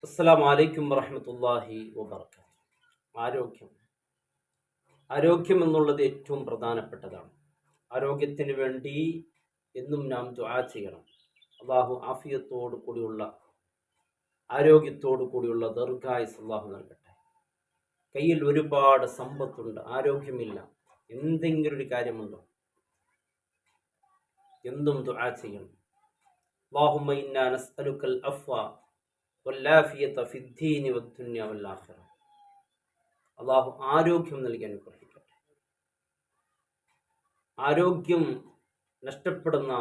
അസ്സലാമു അലൈക്കും വറഹ്മത്തുള്ളാഹി വബറകാതുഹു. ആരോഗ്യം ആരോഗ്യം എന്നുള്ളത് ഏറ്റവും പ്രധാനപ്പെട്ടതാണ്. ആരോഗ്യത്തിന് വേണ്ടി എന്നും നാം ദുആ ചെയ്യണം. അള്ളാഹു ആഫിയത്തോടു കൂടിയുള്ള ആരോഗ്യത്തോടു കൂടിയുള്ള ദീർഘായുസ്സ് അള്ളാഹു നൽകട്ടെ. കയ്യിൽ ഒരുപാട് സമ്പത്തുണ്ട്, ആരോഗ്യമില്ല, എന്തെങ്കിലും ഒരു കാര്യമുണ്ടോ? എന്തും ദുആ ചെയ്യണം. അല്ലാഹുമ്മ ഇന്നാ നസ്അലുക്കൽ അഫ്വ വല്ലാഫിയത ഫിദ്ദീനി വദ്ദുനിയ വൽആഖിറ. അള്ളാഹു ആരോഗ്യം നൽകി അനുഗ്രഹിക്കട്ടെ. ആരോഗ്യം നഷ്ടപ്പെടുന്ന,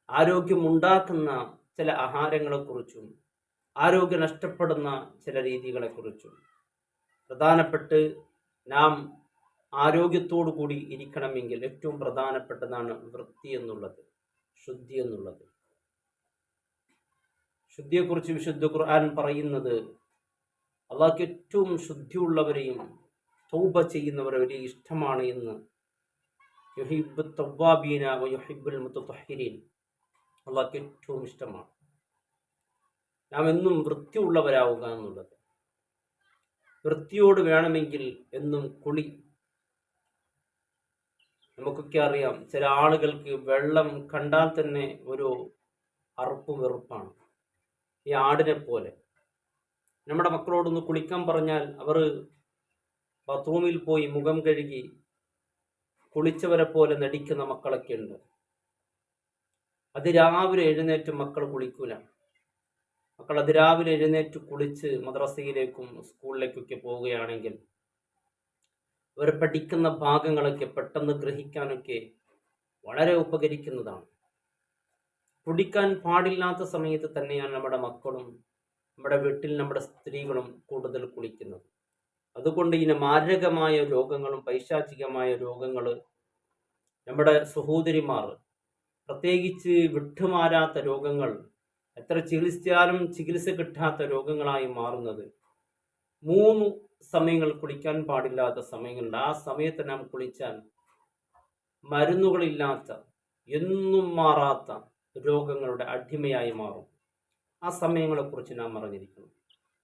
ആരോഗ്യമുണ്ടാക്കുന്ന ചില ആഹാരങ്ങളെക്കുറിച്ചും ആരോഗ്യം നഷ്ടപ്പെടുന്ന ചില രീതികളെക്കുറിച്ചും പ്രധാനപ്പെട്ട് നാം ആരോഗ്യത്തോടു കൂടി ഇരിക്കണമെങ്കിൽ ഏറ്റവും പ്രധാനപ്പെട്ടതാണ് വൃത്തി എന്നുള്ളത്, ശുദ്ധി എന്നുള്ളത്. ശുദ്ധിയെക്കുറിച്ച് വിശുദ്ധ ഖുർആൻ പറയുന്നത് അള്ളാഹ്ക്ക് ഏറ്റവും ശുദ്ധിയുള്ളവരെയും തൗബ ചെയ്യുന്നവരെ ഇഷ്ടമാണ് എന്ന്. യുഹിബ്ബു തവ്വാബീന വ യുഹിബ്ബുൽ മുതത്വഹിരീൻ. അള്ളാഹ്ക്ക് ഏറ്റവും ഇഷ്ടമാണ് നാം എന്നും വൃത്തിയുള്ളവരാവുക എന്നുള്ളത്. വൃത്തിയോട് വേണമെങ്കിൽ എന്നും കുളി. നമുക്കൊക്കെ അറിയാം, ചില ആളുകൾക്ക് വെള്ളം കണ്ടാൽ തന്നെ ഒരു അറുപ്പും വെറുപ്പാണ്, ഈ ആടിനെ പോലെ. നമ്മുടെ മക്കളോടൊന്ന് കുളിക്കാൻ പറഞ്ഞാൽ അവർ ബാത്റൂമിൽ പോയി മുഖം കഴുകി കുളിച്ചവരെ പോലെ നടിക്കുന്ന മക്കളൊക്കെ ഉണ്ട്. അതിരാവിലെ എഴുന്നേറ്റ് മക്കൾ കുളിക്കൂല. മക്കൾ അതിരാവിലെ എഴുന്നേറ്റ് കുളിച്ച് മദ്രസയിലേക്കും സ്കൂളിലേക്കൊക്കെ പോവുകയാണെങ്കിൽ അവർ പഠിക്കുന്ന ഭാഗങ്ങളൊക്കെ പെട്ടെന്ന് ഗ്രഹിക്കാനൊക്കെ വളരെ ഉപകരിക്കുന്നതാണ്. കുടിക്കാൻ പാടില്ലാത്ത സമയത്ത് തന്നെയാണ് നമ്മുടെ മക്കളും നമ്മുടെ വീട്ടിൽ നമ്മുടെ സ്ത്രീകളും കൂടുതൽ കുളിക്കുന്നത്. അതുകൊണ്ട് ഇനി മാരകമായ രോഗങ്ങളും പൈശാചികമായ രോഗങ്ങൾ നമ്മുടെ സഹോദരിമാർ, പ്രത്യേകിച്ച് വിട്ടുമാറാത്ത രോഗങ്ങൾ, എത്ര ചികിത്സിച്ചാലും ചികിത്സ കിട്ടാത്ത രോഗങ്ങളായി മാറുന്നത് 3 സമയങ്ങൾ കുളിക്കാൻ പാടില്ലാത്ത സമയങ്ങളുണ്ട്. ആ സമയത്ത് നാം കുളിച്ചാൽ മരുന്നുകളില്ലാത്ത, എന്നും മാറാത്ത രോഗങ്ങളുടെ അടിമയായി മാറും. ആ സമയങ്ങളെക്കുറിച്ച് നാം അറിഞ്ഞിരിക്കണം.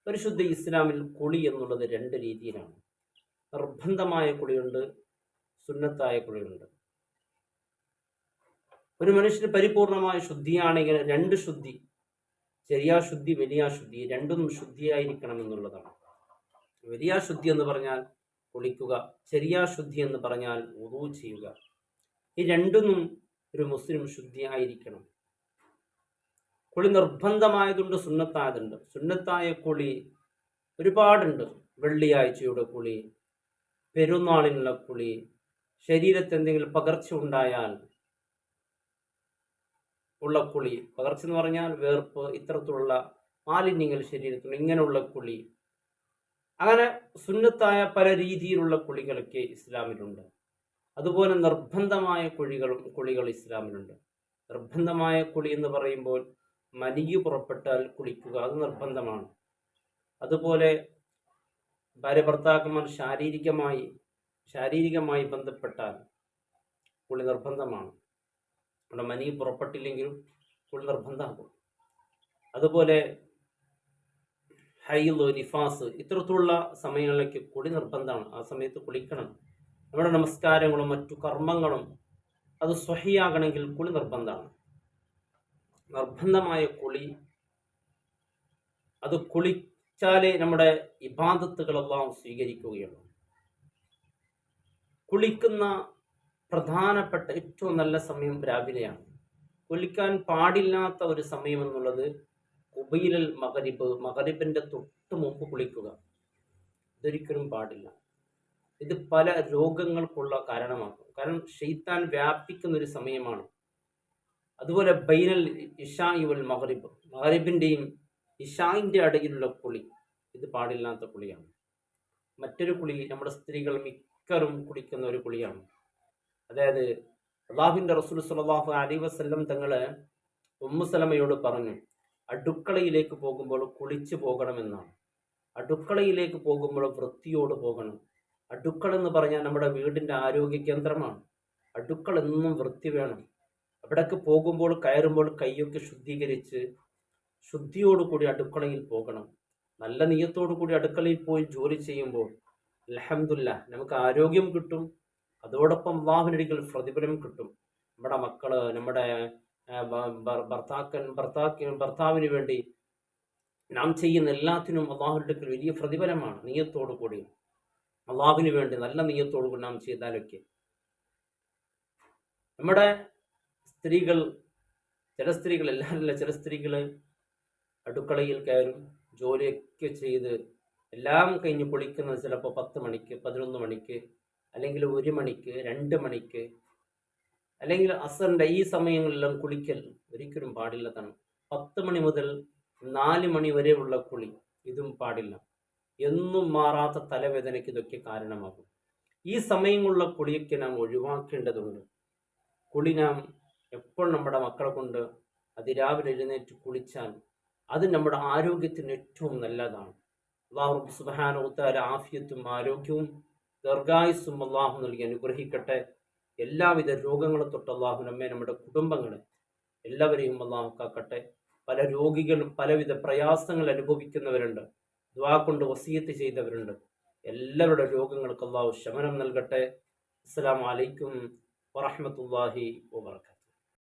പരിശുദ്ധ ഇസ്ലാമിൽ കുളി എന്നുള്ളത് 2 രീതിയിലാണ്. നിർബന്ധമായ കുളിയുണ്ട്, സുന്നത്തായ കുളിയുണ്ട്. ഒരു മനുഷ്യന് പരിപൂർണമായ ശുദ്ധിയാണെങ്കിൽ 2 ശുദ്ധി, ചെറിയ ശുദ്ധി, വലിയ ശുദ്ധി, രണ്ടും ശുദ്ധിയായിരിക്കണം എന്നുള്ളതാണ്. വലിയ ശുദ്ധി എന്ന് പറഞ്ഞാൽ കുളിക്കുക, ചെറിയ ശുദ്ധി എന്ന് പറഞ്ഞാൽ വുളൂ ചെയ്യുക. ഈ രണ്ടിനും ഒരു മുസ്ലിം ശുദ്ധിയായിരിക്കണം. കുളി നിർബന്ധമായതുണ്ട്, സുന്നത്തായതുണ്ട്. സുന്നത്തായ കുളി ഒരുപാടുണ്ട്. വെള്ളിയാഴ്ചയുടെ കുളി, പെരുന്നാളിനുള്ള കുളി, ശരീരത്തിൽ എന്തെങ്കിലും പകർച്ച ഉണ്ടായാൽ ഉള്ള കുളി. പകർച്ച എന്ന് പറഞ്ഞാൽ വേർപ്പ്, ഇത്തരത്തിലുള്ള മാലിന്യങ്ങൾ ശരീരത്തിൽ, ഇങ്ങനെയുള്ള കുളി. അങ്ങനെ സുന്നത്തായ പല രീതിയിലുള്ള കുളികളൊക്കെ ഇസ്ലാമിലുണ്ട്. അതുപോലെ നിർബന്ധമായ കുളികൾ ഇസ്ലാമിലുണ്ട്. നിർബന്ധമായ കുളി എന്ന് പറയുമ്പോൾ മനിയ് പുറപ്പെട്ടാൽ കുളിക്കുക, അത് നിർബന്ധമാണ്. അതുപോലെ ഭാര്യ ഭർത്താക്കന്മാർ ശാരീരികമായി ബന്ധപ്പെട്ടാൽ കുളി നിർബന്ധമാണ്. നമ്മുടെ മനിയ് പുറപ്പെട്ടില്ലെങ്കിലും കുളി നിർബന്ധമാകും. അതുപോലെ ഹൈദ്, നിഫാസ്, ഇത്തരത്തിലുള്ള സമയങ്ങളിലേക്ക് കുളി നിർബന്ധമാണ്. ആ സമയത്ത് കുളിക്കണം. നമ്മുടെ നമസ്കാരങ്ങളും മറ്റു കർമ്മങ്ങളും അത് സ്വഹിയാകണമെങ്കിൽ കുളി നിർബന്ധമാണ്. നിർബന്ധമായ കുളി, അത് കുളിച്ചാലേ നമ്മുടെ ഇബാദത്തുകളെല്ലാം സ്വീകരിക്കുകയുള്ളൂ. കുളിക്കുന്ന പ്രധാനപ്പെട്ട ഏറ്റവും നല്ല സമയം രാവിലെയാണ്. കുളിക്കാൻ പാടില്ലാത്ത ഒരു സമയം എന്നുള്ളത് ഖുബൈലൽ മഗ്രിബ്, മഗ്രിബിന്റെ തൊട്ട് മുമ്പ് കുളിക്കുക. ഇതൊരിക്കലും പാടില്ല. ഇത് പല രോഗങ്ങൾക്കുള്ള കാരണമാക്കും. കാരണം ശൈത്താൻ വ്യാപിക്കുന്ന ഒരു സമയമാണ്. അതുപോലെ ബൈനൽ ഇശാഇ വൽ മഗ്രിബ്, മഗ്രിബിന്റെയും ഇശാഇന്റെ ഇടയിലുള്ള കുളി, ഇത് പാടില്ലാത്ത കുളിയാണ്. മറ്റൊരു കുളി നമ്മുടെ സ്ത്രീകൾ മിക്കറും കുളിക്കുന്ന ഒരു കുളിയാണ്. അതായത് അല്ലാഹുവിന്റെ റസൂൽ സ്വല്ലല്ലാഹു അലൈഹി വസല്ലം തങ്ങള് ഉമ്മു സലമയോട് പറഞ്ഞു, അടുക്കളയിലേക്ക് പോകുമ്പോൾ കുളിച്ചു പോകണമെന്നാണ്. അടുക്കളയിലേക്ക് പോകുമ്പോൾ വൃത്തിയോട് പോകണം. അടുക്കള എന്ന് പറഞ്ഞാൽ നമ്മുടെ വീടിന്റെ ആരോഗ്യ കേന്ദ്രമാണ്. അടുക്കള എന്നും വൃത്തി വേണം. അവിടേക്ക് പോകുമ്പോൾ, കയറുമ്പോൾ കൈയൊക്കെ ശുദ്ധീകരിച്ച് ശുദ്ധിയോടുകൂടി അടുക്കളയിൽ പോകണം. നല്ല നിയ്യത്തോടു കൂടി അടുക്കളയിൽ പോയി ജോലി ചെയ്യുമ്പോൾ അൽഹംദുലില്ലാഹ് നമുക്ക് ആരോഗ്യം കിട്ടും, അതോടൊപ്പം അല്ലാഹുവിനരികിൽ പ്രതിഫലം കിട്ടും. നമ്മുടെ മക്കള്, നമ്മുടെ ഭർത്താവിന് വേണ്ടി നാം ചെയ്യുന്ന എല്ലാത്തിനും അല്ലാഹുവിന്റെ അടുക്കൽ വലിയ പ്രതിഫലമാണ്. നിയ്യത്തോടു കൂടി അള്ളാഹുവിന് വേണ്ടി നല്ല നിയ്യത്തോടു കൂടി നാം ചെയ്താലൊക്കെ. നമ്മുടെ സ്ത്രീകൾ, ചില സ്ത്രീകൾ, എല്ലാവരില്ല, ചില സ്ത്രീകൾ അടുക്കളയിൽ കയറും, ജോലിയൊക്കെ ചെയ്ത് എല്ലാം കഴിഞ്ഞ് കുളിക്കുന്നത് ചിലപ്പോൾ 10 മണിക്ക്, 11 മണിക്ക്, അല്ലെങ്കിൽ 1 മണിക്ക്, 2 മണിക്ക്, അല്ലെങ്കിൽ അസറിൻ്റെ ഈ സമയങ്ങളിലെല്ലാം കുളിക്കൽ ഒരിക്കലും പാടില്ലതാണ്. 10 മണി മുതൽ 4 മണി വരെയുള്ള കുളി, ഇതും പാടില്ല. എന്നും മാറാത്ത തലവേദനയ്ക്ക് ഇതൊക്കെ കാരണമാകും. ഈ സമയങ്ങളുള്ള കുളിയൊക്കെ നാം ഒഴിവാക്കേണ്ടതുണ്ട്. കുളി നാം എപ്പോൾ നമ്മുടെ മക്കളെ കൊണ്ട് അതിരാവിലെ എഴുന്നേറ്റ് കുളിച്ചാൽ അത് നമ്മുടെ ആരോഗ്യത്തിന് ഏറ്റവും നല്ലതാണ്. അല്ലാഹു സുബ്ഹാനഹു വ തആല ആഫിയത്തും ആരോഗ്യവും ദീർഘായുസ്സും അല്ലാഹു നൽകി അനുഗ്രഹിക്കട്ടെ. എല്ലാവിധ രോഗങ്ങളെ തൊട്ട് അല്ലാഹു നമ്മെ, നമ്മുടെ കുടുംബങ്ങളെ എല്ലാവരെയും അല്ലാഹു കാക്കട്ടെ. പല രോഗികളും പലവിധ പ്രയാസങ്ങൾ അനുഭവിക്കുന്നവരുണ്ട്, ദുആ കൊണ്ട് വസിയത്ത് ചെയ്തവരുണ്ട്. എല്ലാവരുടെ രോഗങ്ങൾക്ക് അല്ലാഹു ശമനം നൽകട്ടെ. അസ്സലാമു അലൈക്കും വറഹ്മത്തുള്ളാഹി വബറകാതുഹു.